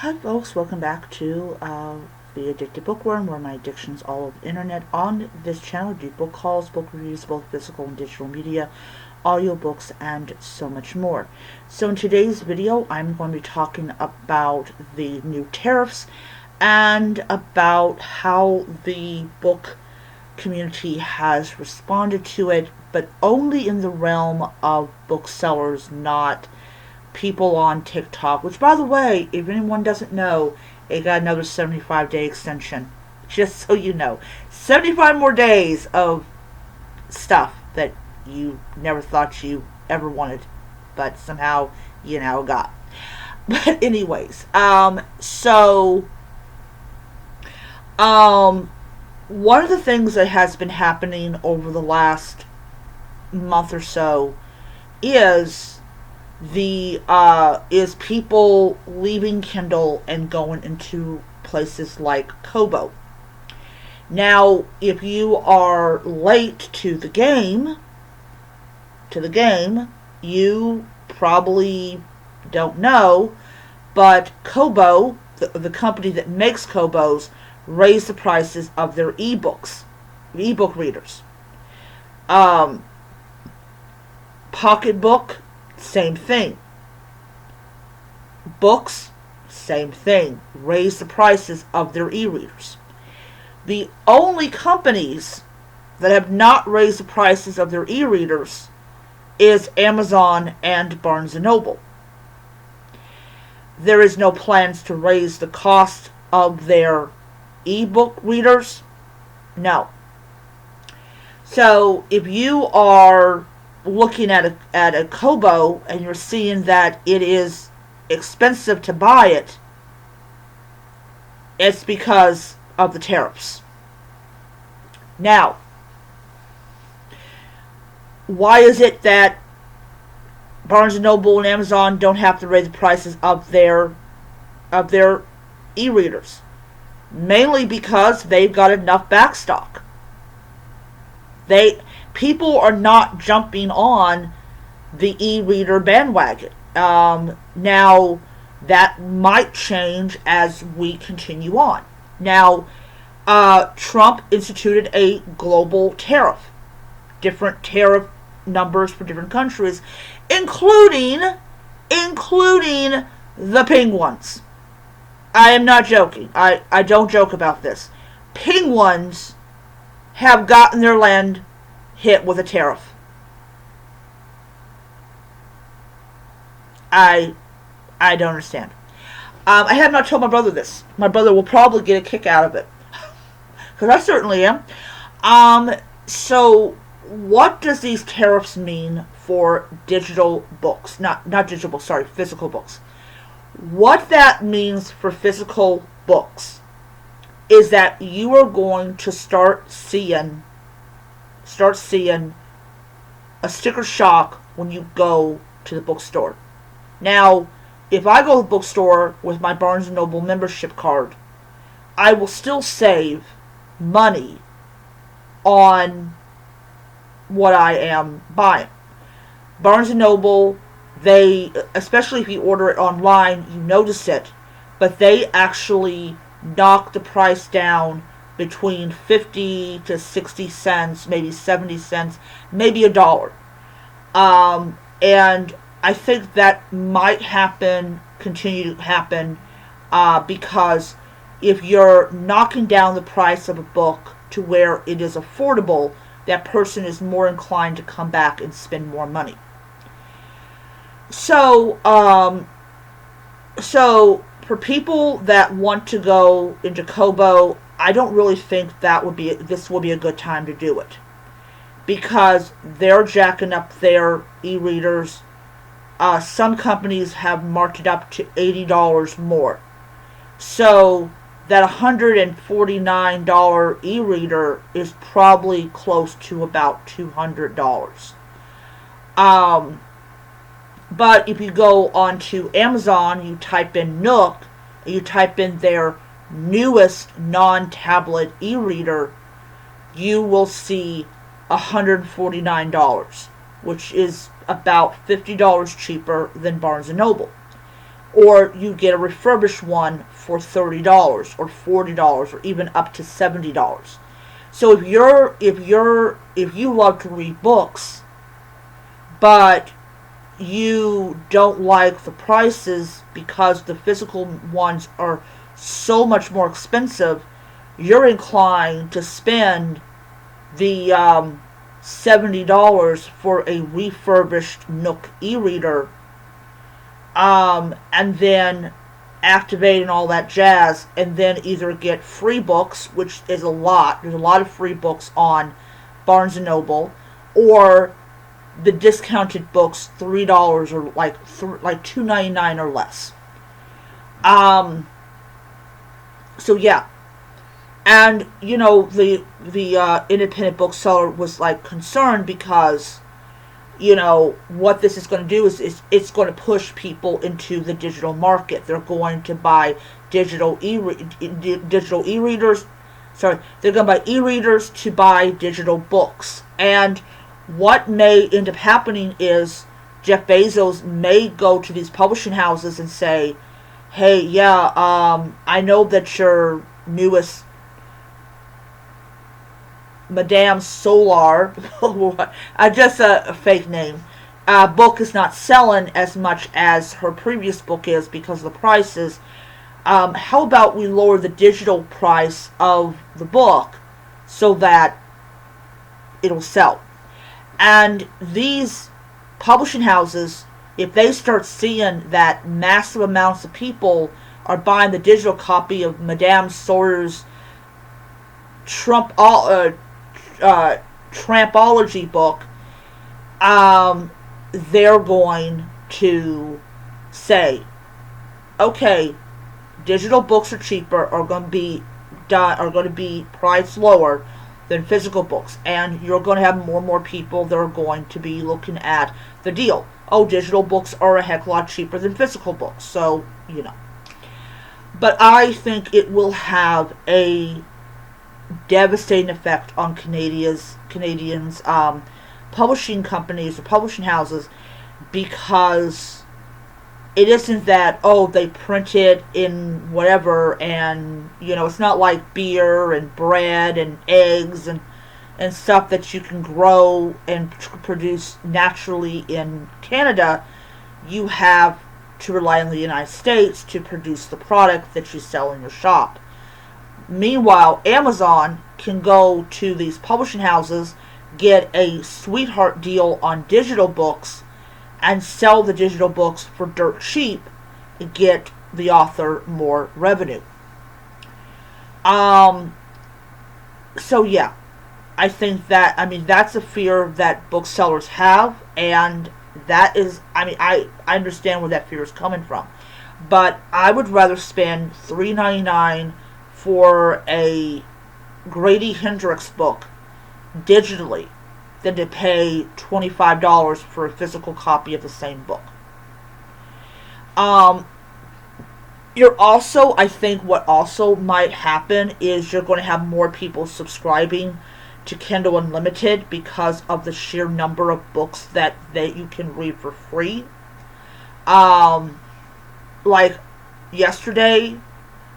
Hi folks, welcome back to The Addicted Bookworm, where my addiction's all over the internet. On this channel, I do book hauls, book reviews, both physical and digital media, audiobooks, and so much more. So in today's video, I'm going to be talking about the new tariffs and about how the book community has responded to it, but only in the realm of booksellers, not people on TikTok, which, by the way, if anyone doesn't know, it got another 75-day extension. Just so you know. 75 more days of stuff that you never thought you ever wanted, but somehow you now got. But anyways, one of the things that has been happening over the last month or so is is people leaving Kindle and going into places like Kobo. Now, if you are late to the game, you probably don't know, but Kobo, the company that makes Kobos, raised the prices of their ebook readers. Pocketbook, same thing. Books, same thing. Raise the prices of their e-readers. The only companies that have not raised the prices of their e-readers is Amazon and Barnes & Noble. There is no plans to raise the cost of their e-book readers. No. So if you are looking at a Kobo and you're seeing that it is expensive to buy it, it's because of the tariffs. Now, why is it that Barnes & Noble and Amazon don't have to raise the prices of their e-readers? Mainly because they've got enough backstock. People are not jumping on the e-reader bandwagon. Now, that might change as we continue on. Now, Trump instituted a global tariff. Different tariff numbers for different countries, including the penguins. I am not joking. I don't joke about this. Penguins have gotten their land hit with a tariff. I don't understand. I have not told my brother this. My brother will probably get a kick out of it, because I certainly am. So what does these tariffs mean for digital books? Not digital books, sorry, physical books. What that means for physical books is that you are going to start seeing a sticker shock when you go to the bookstore. Now, if I go to the bookstore with my Barnes & Noble membership card, I will still save money on what I am buying. Barnes & Noble, they, especially if you order it online, you notice it, but they actually knock the price down between 50 to 60 cents, maybe 70 cents, maybe $1. And I think that might continue to happen, because if you're knocking down the price of a book to where it is affordable, that person is more inclined to come back and spend more money. So for people that want to go into Kobo, I don't really think this will be a good time to do it, because they're jacking up their e-readers. Some companies have marked it up to $80 more. So that $149 e-reader is probably close to about $200. But if you go onto Amazon, you type in Nook, you type in their newest non-tablet e-reader, you will see $149, which is about $50 cheaper than Barnes & Noble. or you get a refurbished one for $30 or $40 or even up to $70. So if you love to read books, but you don't like the prices because the physical ones are so much more expensive, you're inclined to spend the $70 for a refurbished Nook e-reader, and then activate and all that jazz, and then either get free books, which is a lot. There's a lot of free books on Barnes and Noble, or the discounted books, $3 or like $2.99 or less. So yeah, and the independent bookseller was like concerned because what this is going to do is it's going to push people into the digital market. They're going to buy digital e-readers. Sorry, they're going to buy e-readers to buy digital books. And what may end up happening is Jeff Bezos may go to these publishing houses and say, "Hey, yeah, I know that your newest Madame Solar," just a fake name, book is not selling as much as her previous book is because of the prices. How about we lower the digital price of the book so that it'll sell? And these publishing houses, if they start seeing that massive amounts of people are buying the digital copy of Madame Sawyer's Trampology book, they're going to say, okay, digital books are cheaper, are going to be priced lower than physical books, and you're going to have more and more people that are going to be looking at the deal. Oh, digital books are a heck of a lot cheaper than physical books, so But I think it will have a devastating effect on Canadians, publishing companies or publishing houses, because it isn't that, oh, they print it in whatever, and it's not like beer and bread and eggs and stuff that you can grow and produce naturally in Canada. You have to rely on the United States to produce the product that you sell in your shop. Meanwhile, Amazon can go to these publishing houses, get a sweetheart deal on digital books, and sell the digital books for dirt cheap and get the author more revenue. So yeah, I think that's a fear that booksellers have, and that is, I understand where that fear is coming from. But I would rather spend $3.99 for a Grady Hendrix book digitally than to pay $25 for a physical copy of the same book. I think what also might happen is you're going to have more people subscribing to Kindle Unlimited because of the sheer number of books that you can read for free. Like yesterday,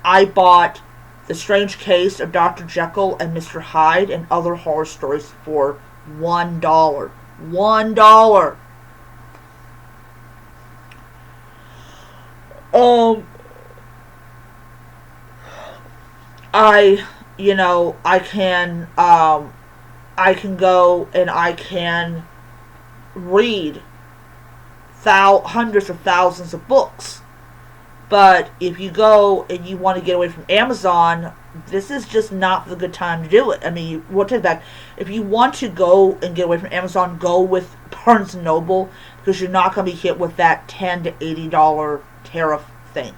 I bought The Strange Case of Dr. Jekyll and Mr. Hyde and Other Horror Stories for $1. $1. I can go and I can read hundreds of thousands of books. But if you go and you want to get away from Amazon, this is just not the good time to do it. We'll take that. If you want to go and get away from Amazon, go with Barnes & Noble, because you're not going to be hit with that $10 to $80 tariff thing.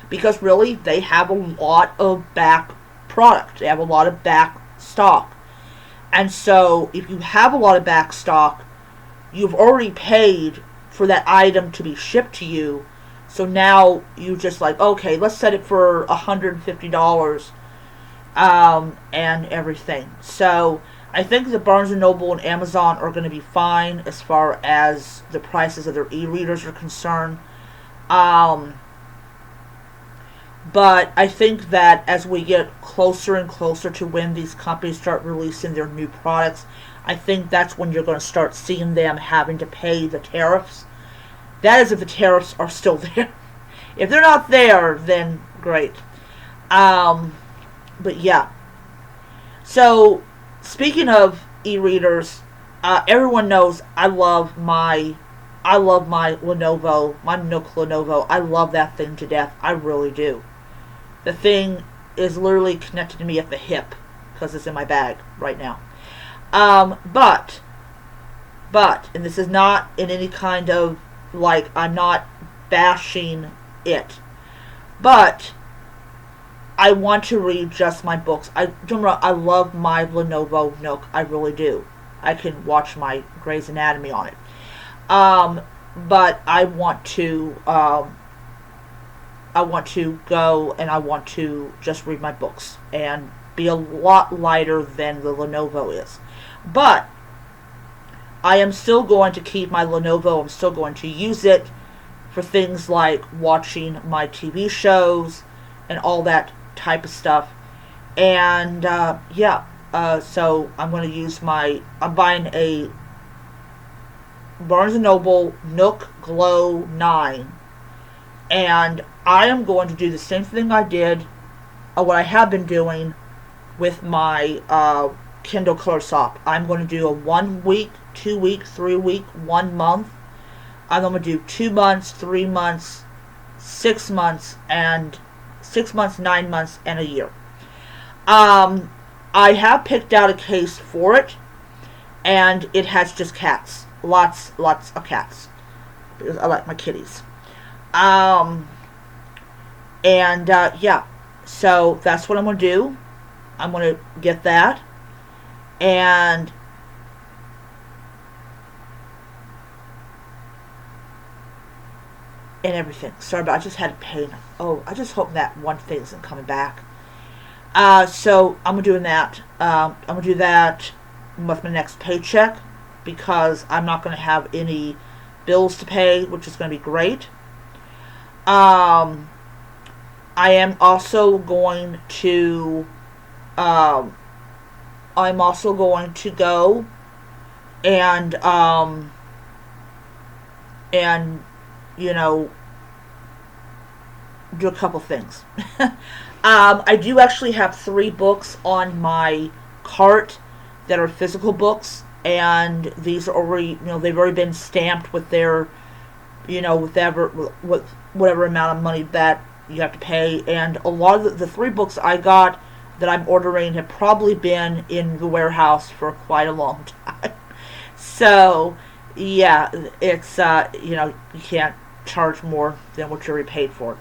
Because really, they have a lot of back product. They have a lot of back stock. And so, if you have a lot of back stock, you've already paid for that item to be shipped to you. So now you just like, okay, let's set it for $150 and everything. So I think that Barnes & Noble and Amazon are going to be fine as far as the prices of their e-readers are concerned. Um, but I think that as we get closer and closer to when these companies start releasing their new products, I think that's when you're going to start seeing them having to pay the tariffs. That is if the tariffs are still there. If they're not there, then great. Um, but yeah. So, speaking of e-readers, everyone knows I love my Lenovo, my Nook Lenovo. I love that thing to death. I really do. The thing is literally connected to me at the hip because it's in my bag right now. But, and this is not in any kind of, like, I'm not bashing it, but I want to read just my books. I love my Lenovo Nook. I really do. I can watch my Grey's Anatomy on it. But I want to go and I want to just read my books and be a lot lighter than the Lenovo is. But I am still going to keep my Lenovo. I'm still going to use it for things like watching my TV shows and all that type of stuff. And so I'm going to use I'm buying a Barnes & Noble Nook Glow 9. And I am going to do the same thing I did, what I have been doing with my Kindle Color Soft. I'm going to do a 1 week, 2 week, 3 week, 1 month. I'm going to do 2 months, 3 months, 6 months, 9 months, and a year. I have picked out a case for it, and it has just cats. Lots of cats. Because I like my kitties. So that's what I'm going to do. I'm going to get that. And everything. Sorry, but I just had a pain. Oh, I just hope that one thing isn't coming back. So I'm doing that. I'm going to do that with my next paycheck because I'm not going to have any bills to pay, which is going to be great. I am also going to go and do a couple things. I do actually have 3 books on my cart that are physical books, and these are already, they've already been stamped with their, with whatever amount of money that you have to pay. And a lot of the 3 books I got that I'm ordering have probably been in the warehouse for quite a long time. So, yeah, it's, you can't charge more than what you're paid for.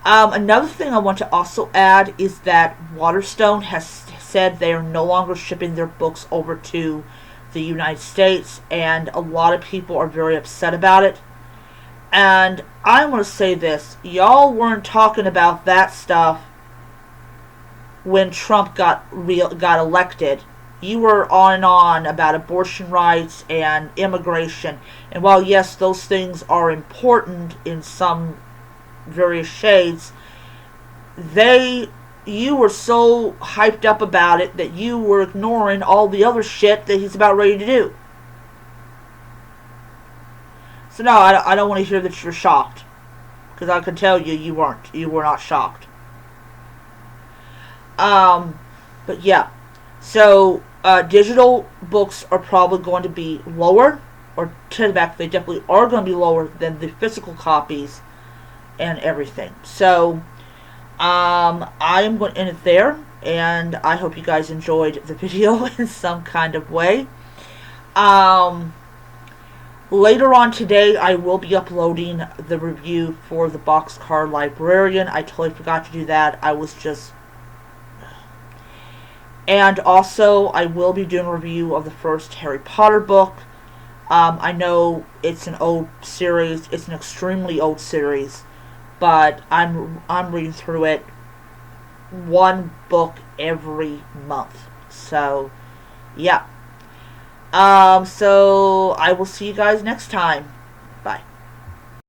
Another thing I want to also add is that Waterstone has said they are no longer shipping their books over to the United States, and a lot of people are very upset about it. And I want to say this, y'all weren't talking about that stuff when Trump got elected. You were on and on about abortion rights and immigration. And while, yes, those things are important in some various shades, you were so hyped up about it that you were ignoring all the other shit that he's about ready to do. So no, I don't want to hear that you're shocked, because I can tell you weren't. You were not shocked. But yeah, so digital books are probably going to be lower, or to the back, they definitely are going to be lower than the physical copies and everything. So I am going to end it there, and I hope you guys enjoyed the video in some kind of way. Later on today, I will be uploading the review for the Boxcar Librarian. I totally forgot to do that. And also, I will be doing a review of the first Harry Potter book. I know it's an old series. It's an extremely old series. But I'm reading through it 1 book every month. So, yeah. So I will see you guys next time.